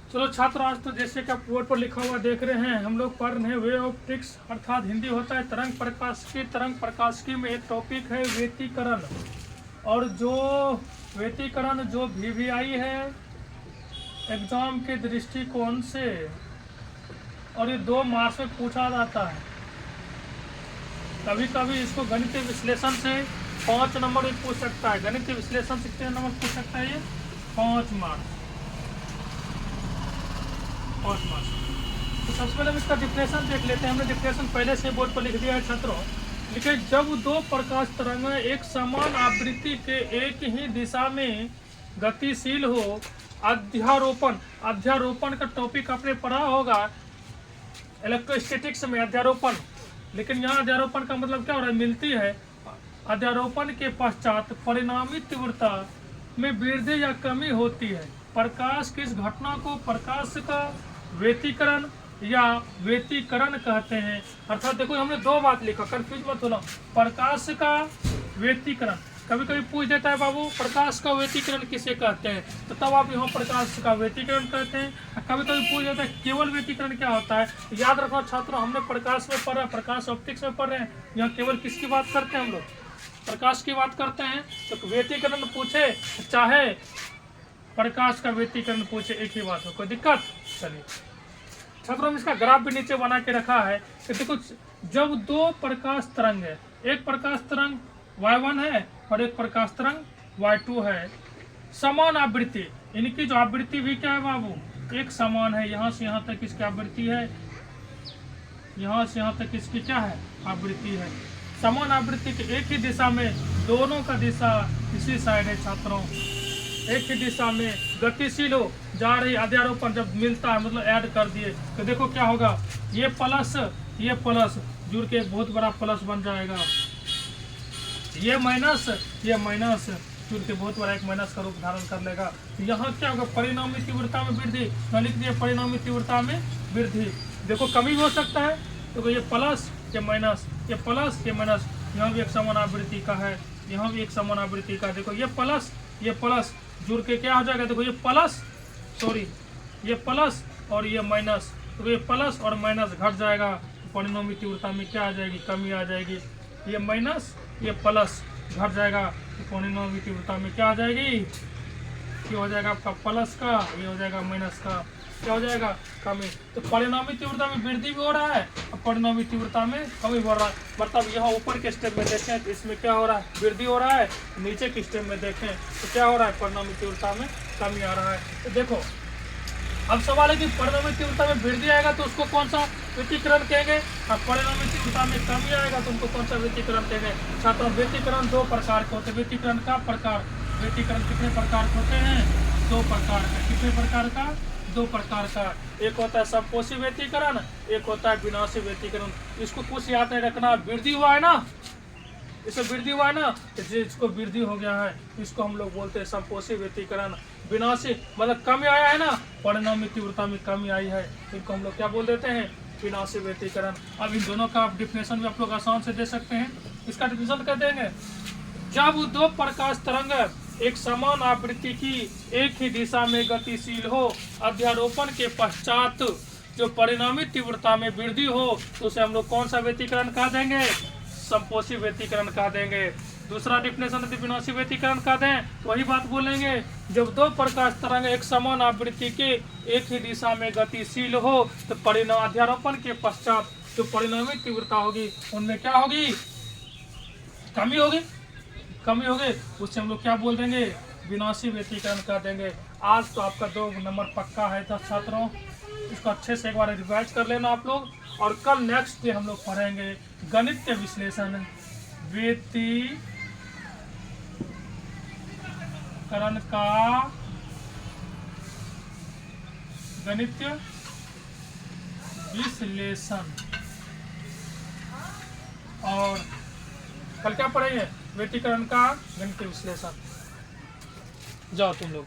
चलो छात्र, आज तो जैसे कि आप बोर्ड पर लिखा हुआ देख रहे हैं, हम लोग पढ़ रहे हैं वे ऑप्टिक्स, अर्थात हिंदी होता है तरंग प्रकाशिकी। तरंग प्रकाशिकी में एक टॉपिक है व्यतिकरण, और जो व्यतिकरण जो वीवीआई है एग्जाम के दृष्टिकोण से, और ये 2 मार्क्स में पूछा जाता है। कभी कभी इसको गणितीय विश्लेषण से 5 नंबर भी पूछ सकता है। गणितीय विश्लेषण से कितने नंबर पूछ सकता है? ये 5 मार्क्स। तो सबसे पहले हम इसका डिफिनेशन देख लेते हैं। हमने डिफिनेशन पहले से बोर्ड पर लिख दिया है छात्रों। लिखे, जब 2 प्रकाश तरंगें एक समान आवृत्ति के एक ही दिशा में गतिशील हो, अध्यारोपण का टॉपिक आपने पढ़ा होगा इलेक्ट्रोस्टैटिक्स में, अध्यारोपण। लेकिन यहाँ अध्यारोपण का मतलब क्या हो रहा है? मिलती है। अध्यारोपण के पश्चात परिणामी तीव्रता में वृद्धि या कमी होती है। प्रकाश की इस घटना को प्रकाश का व्यतिकरण या व्यतिकरण कहते हैं। अर्थात देखो, हमने 2 बात लिखा, कंफ्यूज मत होना। प्रकाश का व्यतिकरण, कभी कभी पूछ देता है बाबू प्रकाश का व्यतिकरण किसे कहते हैं, तो तब आप यहाँ प्रकाश का व्यतिकरण कहते हैं। कभी कभी पूछ देता है केवल व्यतिकरण क्या होता है। याद रखना छात्रों, हमने प्रकाश में पढ़ा, प्रकाश ऑप्टिक्स में पढ़ रहे हैं। यहाँ केवल किसकी बात करते हैं? हम लोग प्रकाश की बात करते हैं। तो व्यतिकरण पूछे चाहे प्रकाश का व्यतिकरण पूछे, एक ही बात हो, कोई दिक्कत? चलिए छात्रों, इसका ग्राफ भी नीचे बना के रखा है कि देखो, जब 2 प्रकाश तरंग है, एक प्रकाश तरंग y1 है और एक प्रकाश तरंग y2 है, समान आवृत्ति, इनकी जो आवृत्ति भी क्या है बाबू? एक समान है। यहाँ से यहाँ तक इसकी आवृत्ति है, यहाँ से यहाँ तक इसकी क्या है? आवृत्ति है। समान आवृत्ति के एक ही दिशा में, दोनों का दिशा इसी साइड है छात्रों, एक ही दिशा में गतिशील हो जा रही। अध्यारोपण जब मिलता है, मतलब ऐड कर दिए, तो देखो क्या होगा, ये प्लस जुड़ के एक बहुत बड़ा प्लस बन जाएगा, ये माइनस जुड़ के बहुत बड़ा एक माइनस का रूप धारण कर लेगा। तो यहाँ क्या होगा? परिणामी तीव्रता में वृद्धि। तो लिख दिया परिणामी तीव्रता में वृद्धि। देखो कमी भी हो सकता है, तो ये प्लस, ये माइनस, ये प्लस, ये माइनस। यहाँ भी एक समान आवृत्ति का है, यहाँ भी एक समान आवृत्ति का। देखो ये प्लस जुड़ के क्या हो जाएगा? देखो ये प्लस, ये प्लस और ये माइनस, तो ये प्लस और माइनस घट जाएगा। परिणामी तीव्रता में क्या आ जाएगी? कमी आ जाएगी। ये माइनस, ये प्लस घट जाएगा, तो परिणामी तीव्रता में क्या आ जाएगी? ये हो जाएगा आपका प्लस का, ये हो जाएगा माइनस का, क्या हो जाएगा? कमी। तो परिणामी तीव्रता में वृद्धि भी हो रहा है और परिणामी तीव्रता में कमी बढ़ रहा है। मतलब यहाँ ऊपर के स्टेप में देखें तो इसमें क्या हो रहा है? वृद्धि हो रहा है। नीचे के स्टेप में देखें तो क्या हो रहा है? परिणामी तीव्रता में कमी आ रहा है। तो देखो, अब सवाल है कि परिणामी तीव्रता में वृद्धि आएगा तो उसको कौन सा व्यतिकरण कहेंगे, और परिणामी तीव्रता में कमी आएगा तो उनको कौन सा व्यतिकरण कहेंगे? छात्रों, व्यतिकरण 2 प्रकार के होते हैं। व्यतिकरण का प्रकार, व्यतिकरण कितने प्रकार के होते हैं? 2 प्रकार का। कितने प्रकार का? 2 प्रकार का। एक होता है समपोषी व्यतिकरण, एक होता है विनाशी व्यतिकरण। इसको कुछ याद नहीं रखना। वृद्धि हुआ है ना, इसमें वृद्धि हुआ है ना, इसको वृद्धि हो गया है, इसको हम लोग बोलते हैं समपोषी व्यतिकरण। विनाशी मतलब कमी आया है ना, परिणामी तीव्रता में कमी आई है, इनको हम लोग क्या बोल देते हैं? विनाशी व्यतिकरण। अब इन दोनों का डिफिनेशन भी आप लोग आसान से दे सकते हैं। इसका डिफिनेशन कर देंगे, जब 2 प्रकाश तरंग एक समान आवृत्ति की एक ही दिशा में गतिशील हो, अध्यारोपण के पश्चात जो परिणामी तीव्रता में वृद्धि हो, तो उसे हम लोग कौन सा व्यतिकरण कह देंगे? समपोषी व्यतिकरण कह देंगे। दूसरा डिफिनेशन यदि विनाशी व्यतिकरण कह दें, वही बात बोलेंगे, जब 2 प्रकाश तरंग एक समान आवृत्ति के एक ही दिशा में गतिशील हो, तो परिणाम अध्यारोपण के पश्चात जो परिणामी तीव्रता होगी उनमें क्या होगी? कमी होगी। उससे हम लोग क्या बोल देंगे? विनाशी व्यतिकरण कह देंगे। आज तो आपका 2 नंबर पक्का है था छात्रों, इसको अच्छे से एक बार रिवाइज कर लेना आप लोग। और कल नेक्स्ट डे हम लोग पढ़ेंगे गणितीय विश्लेषण, व्यतिकरण का गणितीय विश्लेषण। और कल क्या पढ़ेंगे? व्यतिकरण का गणितीय विश्लेषण। जाओ तुम लोग।